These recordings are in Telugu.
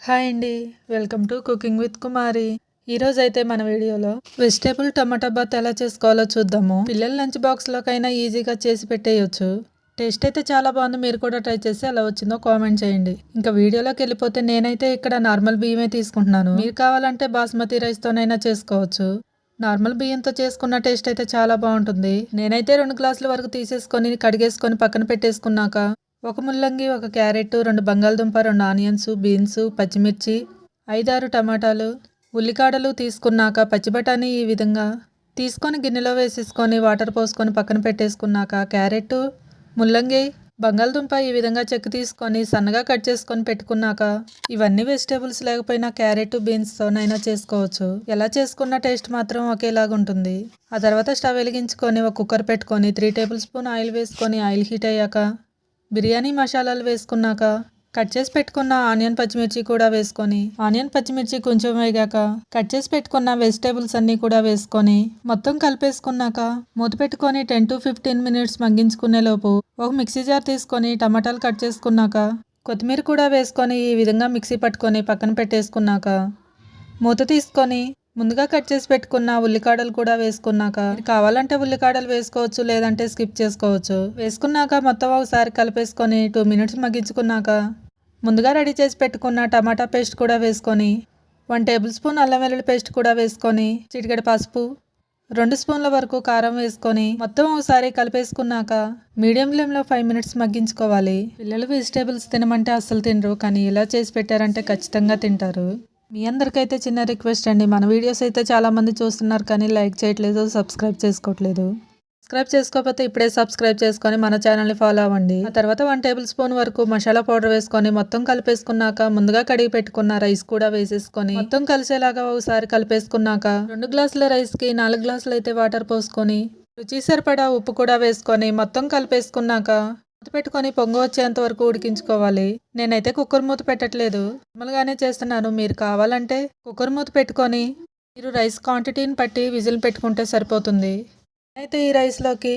హాయ్ అండి. వెల్కమ్ టు కుకింగ్ విత్ కుమారి. ఈరోజైతే మన వీడియోలో వెజిటేబుల్ టమాటా బాత్ ఎలా చేసుకోవాలో చూద్దాము. పిల్లల లంచ్ బాక్స్లోకైనా ఈజీగా చేసి పెట్టేయచ్చు. టేస్ట్ అయితే చాలా బాగుంది. మీరు కూడా ట్రై చేసి ఎలా వచ్చిందో కామెంట్ చేయండి. ఇంకా వీడియోలోకి వెళ్ళిపోతే నేనైతే ఇక్కడ నార్మల్ బియ్యమే తీసుకుంటున్నాను. మీరు కావాలంటే బాస్మతి రైస్తోనైనా చేసుకోవచ్చు. నార్మల్ బియ్యంతో చేసుకున్న టేస్ట్ అయితే చాలా బాగుంటుంది. నేనైతే 2 గ్లాసుల వరకు తీసేసుకొని కడిగేసుకొని పక్కన పెట్టేసుకున్నాక ఒక ముల్లంగి, ఒక క్యారెట్, 2 బంగాళదుంప, 2 ఆనియన్స్, బీన్స్, పచ్చిమిర్చి, 5-6 టమాటాలు, ఉల్లికాడలు తీసుకున్నాక పచ్చి బఠానీ ఈ విధంగా తీసుకొని గిన్నెలో వేసేసుకొని వాటర్ పోసుకొని పక్కన పెట్టేసుకున్నాక క్యారెట్, ముల్లంగి, బంగాళదుంప ఈ విధంగా చెక్కు తీసుకొని సన్నగా కట్ చేసుకొని పెట్టుకున్నాక ఇవన్నీ వెజిటేబుల్స్ లేకపోయినా క్యారెట్, బీన్స్తోనైనా చేసుకోవచ్చు. ఎలా చేసుకున్న టేస్ట్ మాత్రం ఒకేలాగా ఉంటుంది. ఆ తర్వాత స్టవ్ వెలిగించుకొని ఒక కుక్కర్ పెట్టుకొని 3 టేబుల్ స్పూన్ ఆయిల్ వేసుకొని ఆయిల్ హీట్ అయ్యాక బిర్యానీ మసాలాలు వేసుకున్నాక కట్ చేసి పెట్టుకున్న ఆనియన్, పచ్చిమిర్చి కూడా వేసుకొని ఆనియన్, పచ్చిమిర్చి కొంచెం వేగాక కట్ చేసి పెట్టుకున్న వెజిటేబుల్స్ అన్నీ కూడా వేసుకొని మొత్తం కలిపేసుకున్నాక మూత పెట్టుకొని 10 to 15 మినిట్స్ మగ్గించుకునే లోపు ఒక మిక్సీ జార్ తీసుకొని టమాటాలు కట్ చేసుకున్నాక కొత్తిమీర కూడా వేసుకొని ఈ విధంగా మిక్సీ పట్టుకొని పక్కన పెట్టేసుకున్నాక మూత తీసుకొని ముందుగా కట్ చేసి పెట్టుకున్న ఉల్లికాడలు కూడా వేసుకున్నాక కావాలంటే ఉల్లికాడలు వేసుకోవచ్చు, లేదంటే స్కిప్ చేసుకోవచ్చు. వేసుకున్నాక మొత్తం ఒకసారి కలిపేసుకొని 2 మినిట్స్ మగ్గించుకున్నాక ముందుగా రెడీ చేసి పెట్టుకున్న టమాటా పేస్ట్ కూడా వేసుకొని 1 టేబుల్ స్పూన్ అల్లం వెల్లుల్లి పేస్ట్ కూడా వేసుకొని చిటికెడు పసుపు, 2 స్పూన్ల వరకు కారం వేసుకొని మొత్తం ఒకసారి కలిపేసుకున్నాక మీడియం ఫ్లేమ్లో 5 మినిట్స్ మగ్గించుకోవాలి. పిల్లలు వెజిటేబుల్స్ తినమంటే అస్సలు తినరు, కానీ ఇలా చేసి పెట్టారంటే ఖచ్చితంగా తింటారు. మీ అందరికైతే చిన్న రిక్వెస్ట్ అండి, మన వీడియోస్ అయితే చాలామంది చూస్తున్నారు కానీ లైక్ చేయట్లేదు, సబ్స్క్రైబ్ చేసుకోవట్లేదు. సబ్స్క్రైబ్ చేసుకోకపోతే ఇప్పుడే సబ్స్క్రైబ్ చేసుకొని మన ఛానల్ని ఫాలో అవ్వండి. ఆ తర్వాత 1 టేబుల్ స్పూన్ వరకు మసాలా పౌడర్ వేసుకొని మొత్తం కలిపేసుకున్నాక ముందుగా కడిగి పెట్టుకున్న రైస్ కూడా వేసేసుకొని మొత్తం కలిసేలాగా ఒకసారి కలిపేసుకున్నాక 2 గ్లాసుల రైస్కి 4 గ్లాసులు అయితే వాటర్ పోసుకొని రుచి సరిపడా ఉప్పు కూడా వేసుకొని మొత్తం కలిపేసుకున్నాక మూత పెట్టుకొని పొంగు వచ్చేంత వరకు ఉడికించుకోవాలి. నేనైతే కుక్కర్ మూత పెట్టట్లేదు, నార్మల్గానే చేస్తున్నాను. మీరు కావాలంటే కుక్కర్ మూత పెట్టుకొని మీరు రైస్ క్వాంటిటీని బట్టి విజిల్ పెట్టుకుంటే సరిపోతుంది. అయితే ఈ రైస్లోకి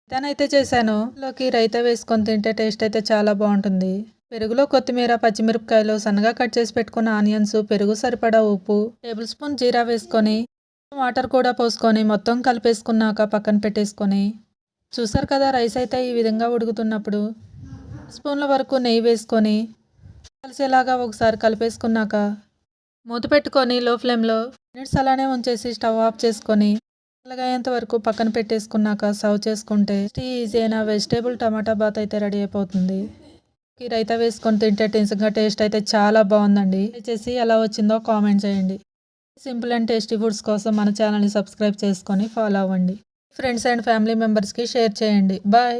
ఇదనైతే చేశాను. లోకి రైతా వేసుకొని తింటే టేస్ట్ అయితే చాలా బాగుంటుంది. పెరుగులో కొత్తిమీర, పచ్చిమిరపకాయలు, సన్నగా కట్ చేసి పెట్టుకున్న ఆనియన్స్, పెరుగు సరిపడా ఉప్పు, టేబుల్ స్పూన్ జీరా వేసుకొని వాటర్ కూడా పోసుకొని మొత్తం కలిపేసుకున్నాక పక్కన పెట్టేసుకొని చూసారు కదా, రైస్ అయితే ఈ విధంగా ఉడుకుతున్నప్పుడు స్పూన్ల వరకు నెయ్యి వేసుకొని కలిసేలాగా ఒకసారి కలిపేసుకున్నాక మూత పెట్టుకొని లో ఫ్లేమ్లో మినిట్స్ అలానే ఉంచేసి స్టవ్ ఆఫ్ చేసుకొని చల్లగాయేంత వరకు పక్కన పెట్టేసుకున్నాక సర్వ్ చేసుకుంటే ఈజీ అయిన వెజిటేబుల్ టమాటా బాత్ అయితే రెడీ అయిపోతుంది. ఈ రైతా వేసుకొని తింటే టేస్ట్ అయితే చాలా బాగుందండి. చేసి ఎలా వచ్చిందో కామెంట్ చేయండి. సింపుల్ అండ్ టేస్టీ ఫుడ్స్ కోసం మన ఛానల్ని సబ్స్క్రైబ్ చేసుకొని ఫాలో అవ్వండి. ఫ్రెండ్స్ అండ్ ఫ్యామిలీ మెంబర్స్కి షేర్ చేయండి. బాయ్.